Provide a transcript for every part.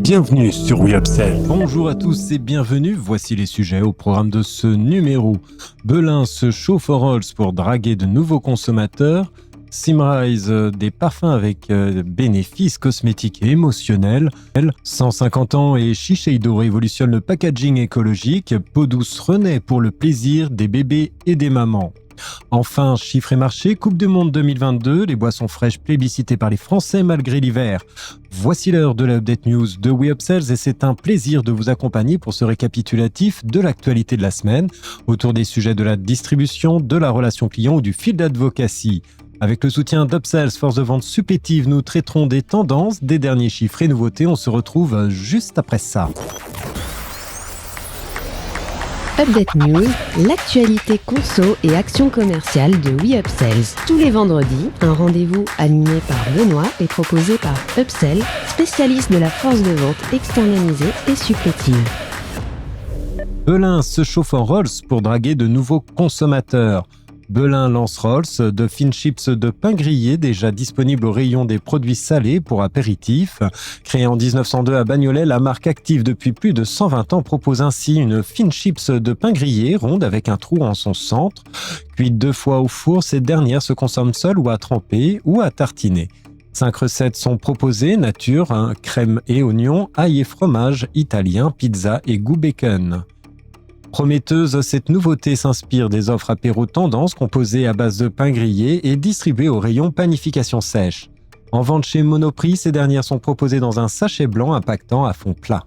Bienvenue sur We Upsell. Bonjour à tous et bienvenue, voici les sujets au programme de ce numéro. Belin se chauffe aux Rolls pour draguer de nouveaux consommateurs. Symrise, des parfums avec bénéfices cosmétiques et émotionnels. 150 ans et Shiseido révolutionne le packaging écologique. Peau douce renaît pour le plaisir des bébés et des mamans. Enfin, chiffres et marchés, Coupe du Monde 2022, les boissons fraîches plébiscitées par les Français malgré l'hiver. Voici l'heure de l'Update News de We Upsells et c'est un plaisir de vous accompagner pour ce récapitulatif de l'actualité de la semaine autour des sujets de la distribution, de la relation client ou du fil d'advocacy. Avec le soutien d'Upsells, force de vente supplétive, nous traiterons des tendances, des derniers chiffres et nouveautés. On se retrouve juste après ça. Update News, l'actualité conso et action commerciale de We Upsells. Tous les vendredis, un rendez-vous animé par Benoît et proposé par Upsell, spécialiste de la force de vente externalisée et supplétive. Belin se chauffe en Rolls pour draguer de nouveaux consommateurs. Belin lance Rolls, de fines chips de pain grillé déjà disponibles au rayon des produits salés pour apéritifs. Créée en 1902 à Bagnolet, la marque active depuis plus de 120 ans propose ainsi une fine chips de pain grillé ronde avec un trou en son centre. Cuite 2 fois au four, cette dernière se consomme seule ou à tremper ou à tartiner. 5 recettes sont proposées, nature, crème et oignons, ail et fromage, italien, pizza et goût bacon. Prometteuse, cette nouveauté s'inspire des offres apéro tendance composées à base de pain grillé et distribuées au rayon panification sèche. En vente chez Monoprix, ces dernières sont proposées dans un sachet blanc impactant à fond plat.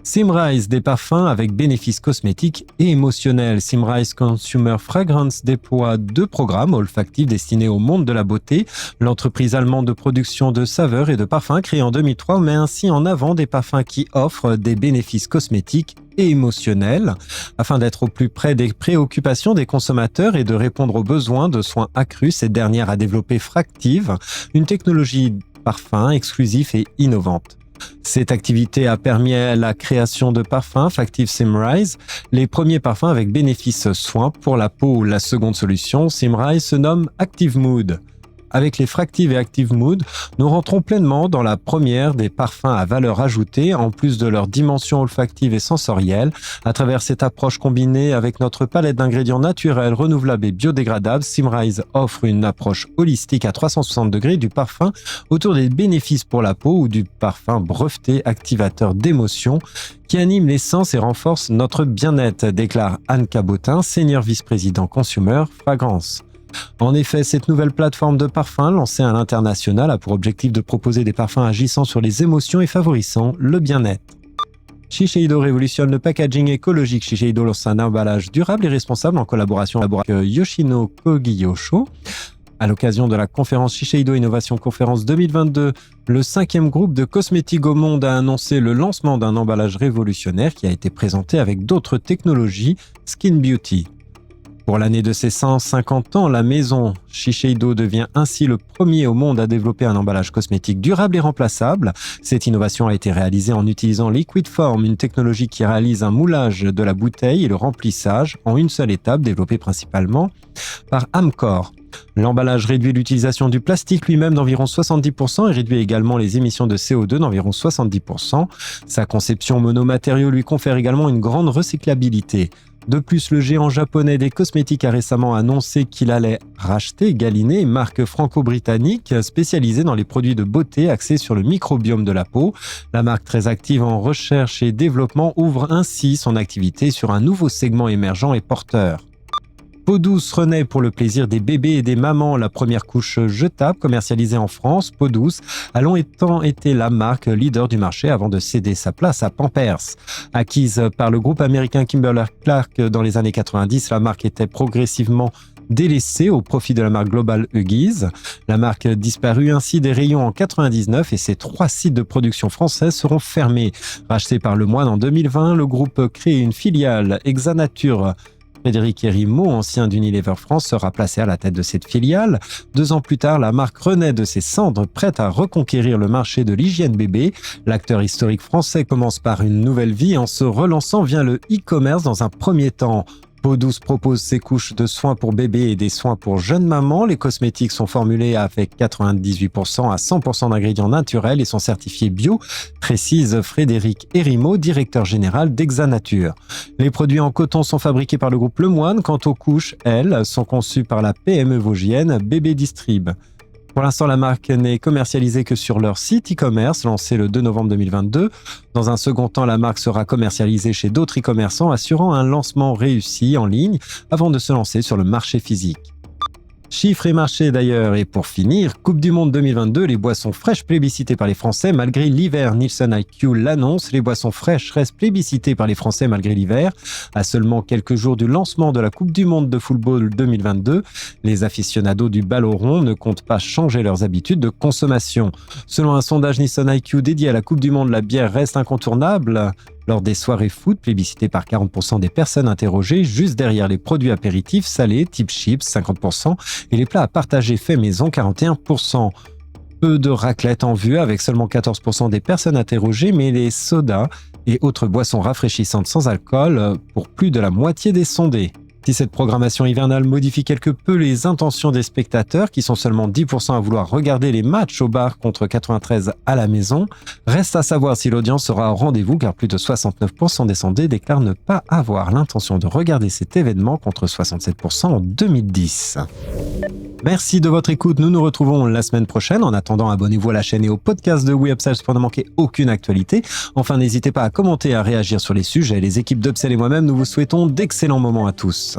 Symrise, des parfums avec bénéfices cosmétiques et émotionnels. Symrise Consumer Fragrance déploie 2 programmes olfactifs destinés au monde de la beauté. L'entreprise allemande de production de saveurs et de parfums créée en 2003 met ainsi en avant des parfums qui offrent des bénéfices cosmétiques et émotionnels. Afin d'être au plus près des préoccupations des consommateurs et de répondre aux besoins de soins accrus, cette dernière a développé Fractive, une technologie parfum exclusif et innovante. Cette activité a permis la création de parfums Fractive Symrise, les premiers parfums avec bénéfices soins pour la peau. La seconde solution, Symrise, se nomme Active Mood. Avec les Fractive et Active Mood, nous rentrons pleinement dans la première des parfums à valeur ajoutée, en plus de leur dimension olfactive et sensorielle. À travers cette approche combinée avec notre palette d'ingrédients naturels, renouvelables et biodégradables, Symrise offre une approche holistique à 360 degrés du parfum autour des bénéfices pour la peau ou du parfum breveté activateur d'émotions qui anime les sens et renforce notre bien-être, déclare Anne Cabotin, senior vice-président Consumer Fragrance. En effet, cette nouvelle plateforme de parfums lancée à l'international a pour objectif de proposer des parfums agissant sur les émotions et favorisant le bien-être. Shiseido révolutionne le packaging écologique. Shiseido lance un emballage durable et responsable en collaboration avec Yoshino Kogiyosho. À l'occasion de la conférence Shiseido Innovation Conférence 2022, le 5e groupe de cosmétiques au monde a annoncé le lancement d'un emballage révolutionnaire qui a été présenté avec d'autres technologies Skin Beauty. Pour l'année de ses 150 ans, la maison Shiseido devient ainsi le premier au monde à développer un emballage cosmétique durable et remplaçable. Cette innovation a été réalisée en utilisant Liquid Form, une technologie qui réalise un moulage de la bouteille et le remplissage en une seule étape, développée principalement par Amcor. L'emballage réduit l'utilisation du plastique lui-même d'environ 70% et réduit également les émissions de CO2 d'environ 70%. Sa conception monomatériau lui confère également une grande recyclabilité. De plus, le géant japonais des cosmétiques a récemment annoncé qu'il allait racheter Galénic, marque franco-britannique spécialisée dans les produits de beauté axés sur le microbiome de la peau. La marque très active en recherche et développement ouvre ainsi son activité sur un nouveau segment émergent et porteur. Peau douce renaît pour le plaisir des bébés et des mamans. La première couche jetable commercialisée en France, Peau douce, a longtemps été la marque leader du marché avant de céder sa place à Pampers. Acquise par le groupe américain Kimberly-Clark dans les années 90, la marque était progressivement délaissée au profit de la marque Global Huggies. La marque disparut ainsi des rayons en 99 et ses 3 sites de production françaises seront fermés. Racheté par Le Moine en 2020, le groupe crée une filiale Exanature. Frédéric Hérimo, ancien d'Unilever France, sera placé à la tête de cette filiale. 2 ans plus tard, la marque renaît de ses cendres, prête à reconquérir le marché de l'hygiène bébé. L'acteur historique français commence par une nouvelle vie. En se relançant vient le e-commerce dans un premier temps. Peau Douce propose ses couches de soins pour bébés et des soins pour jeunes mamans. Les cosmétiques sont formulés avec 98% à 100% d'ingrédients naturels et sont certifiés bio, précise Frédéric Hérimo, directeur général d'Exanature. Les produits en coton sont fabriqués par le groupe Lemoine. Quant aux couches, elles, sont conçues par la PME vosgienne Bébé Distrib. Pour l'instant, la marque n'est commercialisée que sur leur site e-commerce, lancé le 2 novembre 2022. Dans un second temps, la marque sera commercialisée chez d'autres e-commerçants, assurant un lancement réussi en ligne avant de se lancer sur le marché physique. Chiffres et marchés d'ailleurs, et pour finir, Coupe du Monde 2022, les boissons fraîches plébiscitées par les Français malgré l'hiver. Nielsen IQ l'annonce, les boissons fraîches restent plébiscitées par les Français malgré l'hiver. À seulement quelques jours du lancement de la Coupe du Monde de football 2022, les aficionados du ballon rond ne comptent pas changer leurs habitudes de consommation. Selon un sondage Nielsen IQ dédié à la Coupe du Monde, la bière reste incontournable lors des soirées foot, plébiscitées par 40% des personnes interrogées, juste derrière les produits apéritifs salés, type chips, 50%, et les plats à partager faits maison, 41%. Peu de raclette en vue, avec seulement 14% des personnes interrogées, mais les sodas et autres boissons rafraîchissantes sans alcool pour plus de la moitié des sondés. Si cette programmation hivernale modifie quelque peu les intentions des spectateurs, qui sont seulement 10% à vouloir regarder les matchs au bar contre 93 à la maison, reste à savoir si l'audience sera au rendez-vous, car plus de 69% des sondés déclarent ne pas avoir l'intention de regarder cet événement contre 67% en 2010. Merci de votre écoute, nous nous retrouvons la semaine prochaine. En attendant, abonnez-vous à la chaîne et au podcast de WeUpsells pour ne manquer aucune actualité. Enfin, n'hésitez pas à commenter et à réagir sur les sujets. Les équipes d'Upsell et moi-même, nous vous souhaitons d'excellents moments à tous.